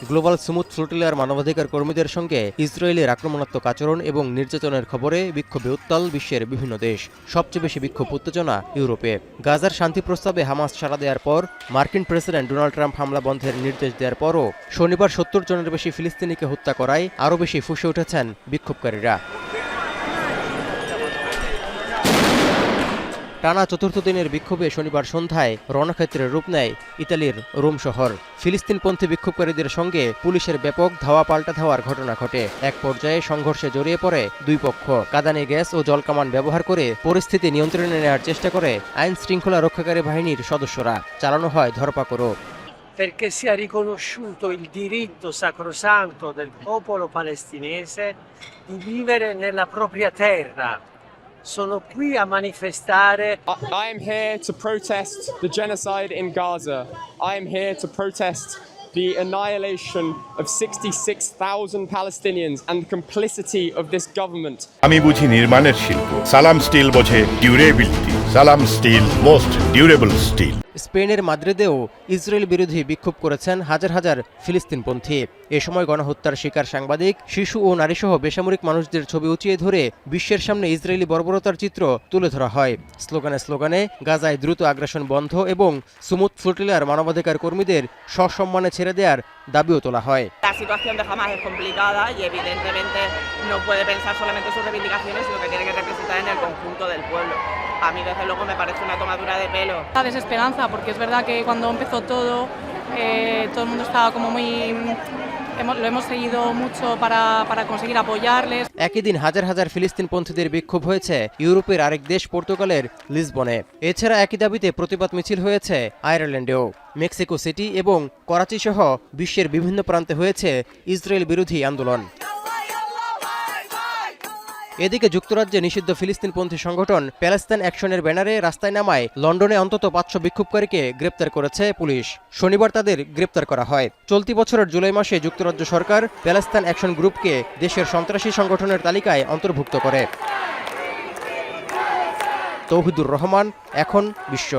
Global smooth ফ্লোটিলার মানবাধিকার কর্মীদের সঙ্গে ইসরায়েলের আক্রমণাত্মক আচরণ এবং নির্যাতনের খবরে বিক্ষোভে উত্তাল বিশ্বের বিভিন্ন দেশ। সবচেয়ে বেশি বিক্ষোভ উত্তেজনা ইউরোপে। গাজার শান্তি প্রস্তাবে হামাস সাড়া দেওয়ার পর মার্কিন প্রেসিডেন্ট ডোনাল্ড ট্রাম্প হামলা বন্ধের নির্দেশ দেওয়ার পরও শনিবার ৭০ জনের বেশি ফিলিস্তিনিকে হত্যা করায় আরও বেশি ফুঁসে উঠেছেন বিক্ষোভকারীরা। টানা চতুর্থ দিনের বিক্ষোভে শনিবার সন্ধ্যায় রণক্ষেত্রের রূপ নেয় ইতালির রোম শহর। ফিলিস্তিনপন্থী বিক্ষোভকারীদের সঙ্গে পুলিশের ব্যাপক ধাওয়া পাল্টা ধাওয়ার ঘটনা ঘটে। এক পর্যায়ে সংঘর্ষে জড়িয়ে পড়ে দুই পক্ষ। কাঁদানে গ্যাস ও জলকামান ব্যবহার করে পরিস্থিতি নিয়ন্ত্রণে নেওয়ার চেষ্টা করে আইন শৃঙ্খলা রক্ষাকারী বাহিনীর সদস্যরা। চালানো হয় ধরপাকড়ও। Perché sia riconosciuto il diritto sacrosanto del popolo palestinese di vivere nella propria terra. Sono qui a manifestare. I am here to protest the genocide in Gaza. I am here to protest the annihilation of 66,000 Palestinians and the complicity of this government. আমি বুঝি নির্মাণের শিল্প, সালাম still বোঝে durability. সালাম still, most durable still. স্পেনের মাদ্রিদেও Israel বিরোধী বিক্ষোভ করেছেন হাজার হাজার ফিলিস্তিনপন্থী। এ সময় গণহত্যার শিকার সাংবাদিক, শিশু ও নারীসহ বেসামরিক মানুষদের ছবি উঁচিয়ে ধরে বিশ্বের সামনে ইসরায়েলি বর্বরতার চিত্র তুলে ধরা হয়। স্লোগানে স্লোগানে গাজায় দ্রুত আগ্রাসন বন্ধ এবং স্মুথ ফ্লোটিলার মানবাধিকার কর্মীদের সসম্মানে ছেড়ে দেওয়ার দাবিও তোলা হয়। La situación de Hamas es complicada y evidentemente no puede pensar solamente sus reivindicaciones, sino que tiene que representar en el conjunto del pueblo. A mí desde luego me parece una tomadura de pelo. La desesperanza, porque es verdad que cuando empezó todo, todo el mundo estaba como muy... Lo hemos seguido mucho para conseguir apoyarles. একই দিন হাজার হাজার ফিলিস্তিনপন্থীদের বিক্ষোভ হয়েছে ইউরোপের আরেক দেশ পর্তুগালের লিসবনে। এছাড়া একই দাবিতে প্রতিবাদ মিছিল হয়েছে আয়ারল্যান্ডেও। মেক্সিকো সিটি এবং করাচি সহ বিশ্বের বিভিন্ন প্রান্তে হয়েছে ইসরায়েল বিরোধী আন্দোলন। এদিকে যুক্তরাজ্যে নিষিদ্ধ ফিলিস্তিনপন্থী সংগঠন প্যালেস্তাইন অ্যাকশনের ব্যানারে রাস্তায় নামায় লন্ডনে অন্তত ৫০০ বিক্ষোভকারীকে গ্রেপ্তার করেছে পুলিশ। শনিবার তাদের গ্রেপ্তার করা হয়। চলতি বছরের জুলাই মাসে যুক্তরাজ্য সরকার প্যালেস্তাইন অ্যাকশন গ্রুপকে দেশের সন্ত্রাসী সংগঠনের তালিকায় অন্তর্ভুক্ত করে। তৌহিদুর রহমান, এখন বিশ্ব।